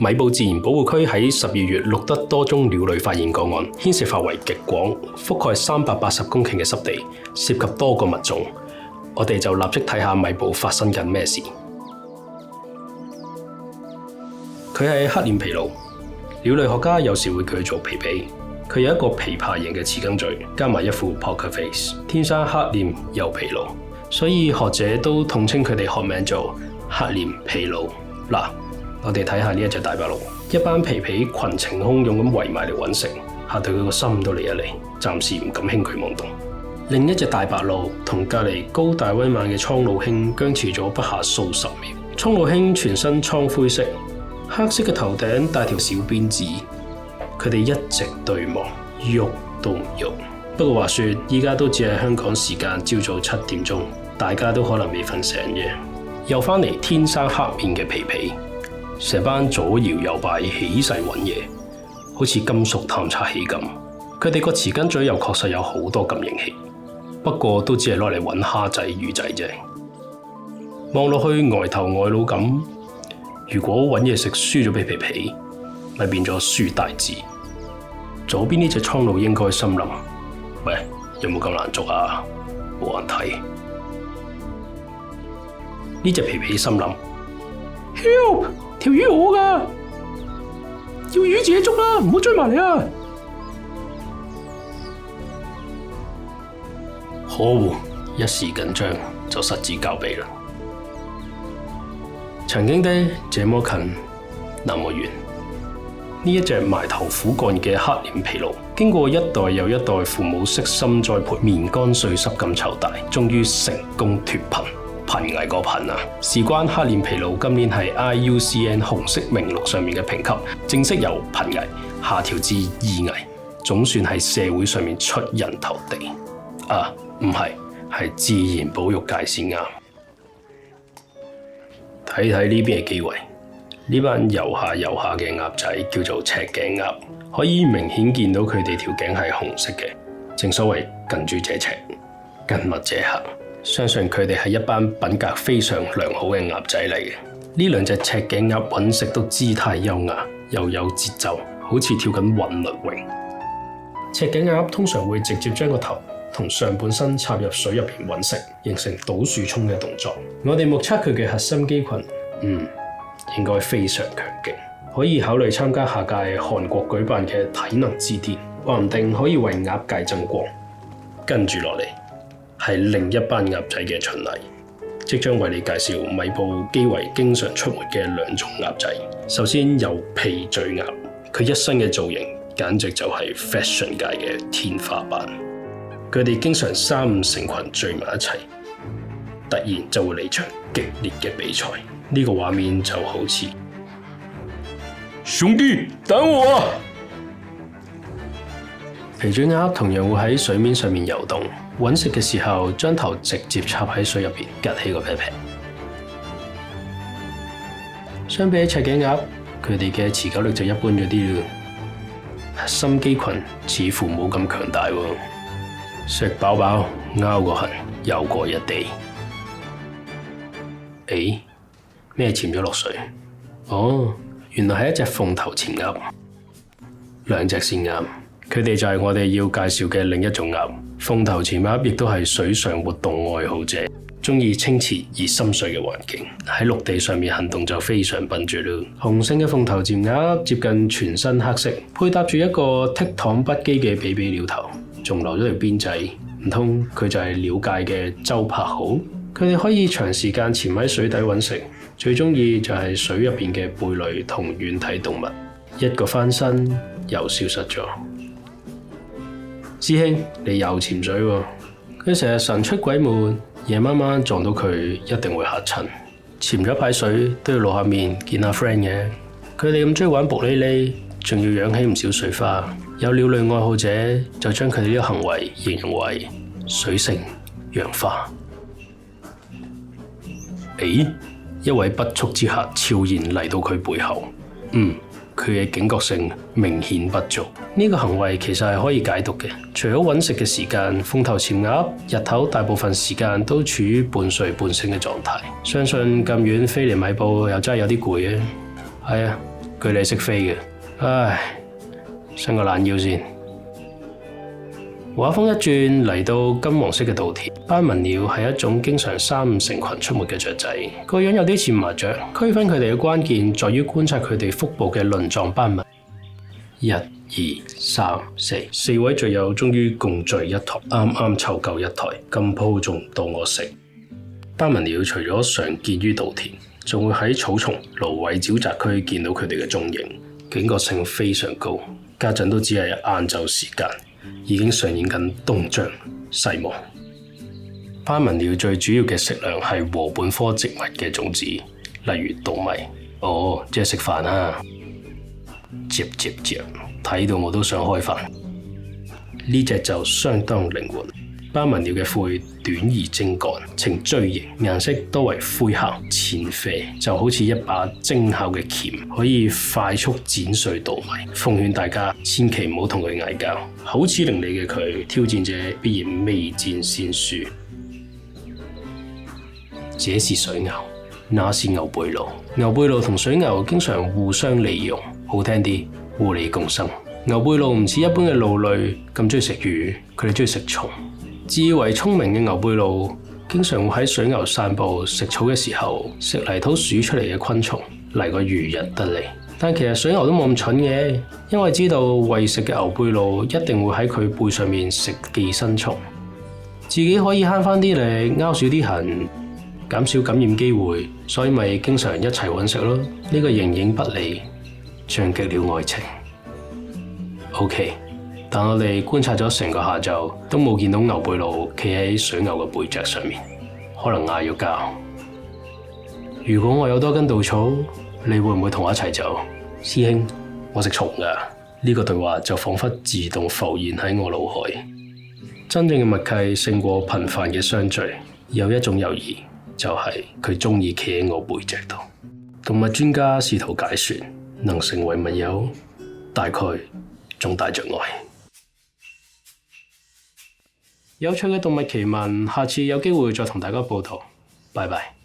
米埔自然保護區喺12月錄得多宗鳥類發現個案，牽涉範圍極廣，覆蓋380公頃嘅濕地，涉及多個物種。我哋就立即睇下米埔發生緊咩事。佢係黑臉琵鷺，鳥類學家有時會叫佢做皮皮。佢有一個琵琶形嘅匙羹嘴，加埋一副 poker face， 天生黑臉又琵鷺，所以學者都統稱佢哋學名做黑臉琵鷺。嗱，我哋睇下呢一隻大白鷺，一班皮皮群情洶湧咁圍埋嚟揾食，嚇到佢個心都嚟一嚟，暫時唔敢輕舉妄動。另一隻大白鷺同隔離高大威猛嘅蒼鷺兄僵持咗不下數十秒。蒼鷺兄全身蒼灰色，黑色嘅頭頂戴條小辮子。佢哋一直對望，喐都唔喐。不過話說，依家都只係香港時間朝早7點鐘，大家都可能未瞓醒嘅。又返嚟天生黑面嘅皮皮，成班左搖右擺起勢揾嘢，好似金屬探測器咁。佢哋個匙羹嘴又確實有好多感應器，不過都只係攞嚟揾蝦仔魚仔啫。望落去呆頭呆腦咁，如果揾嘢食輸咗俾皮皮，咪變咗輸大字。左邊呢隻蒼鷺應該心諗：喂，有冇咁難捉啊？冇人睇。呢隻皮皮心諗 ：Help！ 條魚我㗎，要魚自己捉啦，唔好追埋嚟啊！可惡，一時緊張就失之交臂啦。曾經的這麼近，那麼遠。呢一隻埋頭苦幹嘅黑臉琵鷺，經過一代又一代父母悉心栽培，棉乾絮濕咁湊大，終於成功脫貧。瀕危個瀕啊！事關黑臉琵鷺今年係 IUCN 紅色名錄上面嘅評級，正式由瀕危下調至易危，總算喺社會上面出人頭地。啊，唔係，係自然保育界先啱。睇睇呢邊嘅機位。呢班游下嘅鴨仔叫做赤頸鴨，可以明顯見到佢哋條頸係紅色嘅。正所謂近朱者赤，近墨者黑。相信佢哋係一班品格非常良好嘅鴨仔嚟嘅。呢兩隻赤頸鴨揾食都姿態優雅，又有節奏，好似跳緊韻律泳。赤頸鴨通常會直接將個頭同上半身插入水入邊揾食，形成倒樹衝嘅動作。我哋目測佢嘅核心肌群，應該非常強勁，可以考慮參加下屆韓國舉辦嘅體能之巔，話唔定可以為鴨界爭光。跟住落嚟係另一班鴨仔嘅巡禮，即將為你介紹米埔基圍經常出沒嘅兩種鴨仔。首先有皮嘴鴨，佢一身嘅造型簡直就係 fashion 界嘅天花板。佢哋經常3、5成群聚埋一齊，突然就會嚟場激烈嘅比賽。呢個畫面就好似兄弟等我啊！皮嘴鴨同樣會喺水面上面游動，揾食嘅時候將頭直接插喺水入邊，趌起個屁屁。相比起赤頸鴨，佢哋嘅持久力就一般咗啲咯。核心肌群似乎冇咁強大喎。食飽飽，拗個痕，又過一地。誒？咩潛咗落水？哦，原來係一隻鳳頭潛鴨，兩隻先啱。佢哋就係我哋要介紹嘅另一種鴨。鳳頭潛鴨亦都係水上活動愛好者，鍾意清澈而深邃嘅環境，喺陸地上面行動就非常笨拙咯。雄性嘅鳳頭潛鴨接近全身黑色，配搭住一個倜儻不羈嘅比比鳥頭，仲留咗條辮仔，唔通佢就係鳥界嘅周柏豪？佢哋可以長時間潛喺水底揾食。最鍾意就係水入邊嘅貝類同軟體動物，一個翻身又消失咗。師兄，你又潛水喎？佢成日神出鬼沒，夜晚晚撞到佢一定會嚇親。潛咗排水都要露下面見下 friend 嘅。佢哋咁鍾意玩薄哩哩，仲要養起唔少水花。有鳥類愛好者就將佢哋呢個行為形容為水性楊花。誒？一位不速之客悄然嚟到佢背後，佢嘅警覺性明顯不足。呢個行為其實係可以解讀嘅。除咗揾食嘅時間，鳳頭潛鴨日頭大部分時間都處於半睡半醒嘅狀態。相信咁遠飛嚟米埔又真係有啲攰嘅。係啊，據你識飛嘅，唉，伸個懶腰先。畫風一轉嚟到金黃色嘅稻田，斑紋鳥係一種經常三五成群出沒嘅雀仔，個樣有啲似麻雀。區分佢哋嘅關鍵在於觀察佢哋腹部嘅鱗狀斑紋。1、2、3、4，四位聚友終於共聚一堂，啱啱湊夠一台，今鋪仲唔到我食。斑紋鳥除咗常見於稻田，仲會喺草叢、蘆葦沼澤區見到佢哋嘅蹤影，警覺性非常高。家陣都只係晏晝時間，已經上演緊東張西望。斑紋鳥最主要嘅食糧係禾本科植物嘅種子，例如稻米。哦，即係食飯啊！接，睇到我都想開飯。呢隻就相當靈活。斑紋鳥嘅喙短而精幹，呈錐形，顏色多為灰黑、淺啡，就好似一把精巧嘅鉗，可以快速剪碎稻米。奉勸大家千祈唔好同佢嗌交，口齒伶俐嘅佢，挑戰者必然未戰先輸。這是水牛，那是牛背鷺。牛背鷺同水牛經常互相利用，好聽啲，互利共生。牛背鷺唔似一般嘅鷺類咁中意食魚，佢哋中意食蟲。自以為聰明嘅牛背鷺，經常會喺水牛散步食草嘅時候，食泥土鼠出嚟嘅昆蟲嚟個漁人得利。但其實水牛都冇咁蠢嘅，因為知道餵食嘅牛背鷺一定會喺佢背上面食寄生蟲，自己可以慳翻啲力，拗少啲痕，減少感染機會，所以咪經常一齊揾食咯。呢個形影不離，像極了愛情。OK。但我哋觀察咗成個下晝，都冇見到牛背鷺企喺水牛嘅背脊上面，可能嗌咗交。如果我有多根稻草，你會唔會同我一齊走？師兄，我食蟲㗎。呢個對話就彷彿自動浮現喺我腦海。真正嘅默契勝過頻繁嘅相聚。有一種友誼，就係佢鍾意企喺我背脊度。動物專家試圖解說，能成為密友，大概仲帶着愛。有趣嘅動物奇聞，下次有機會再同大家報道。拜拜。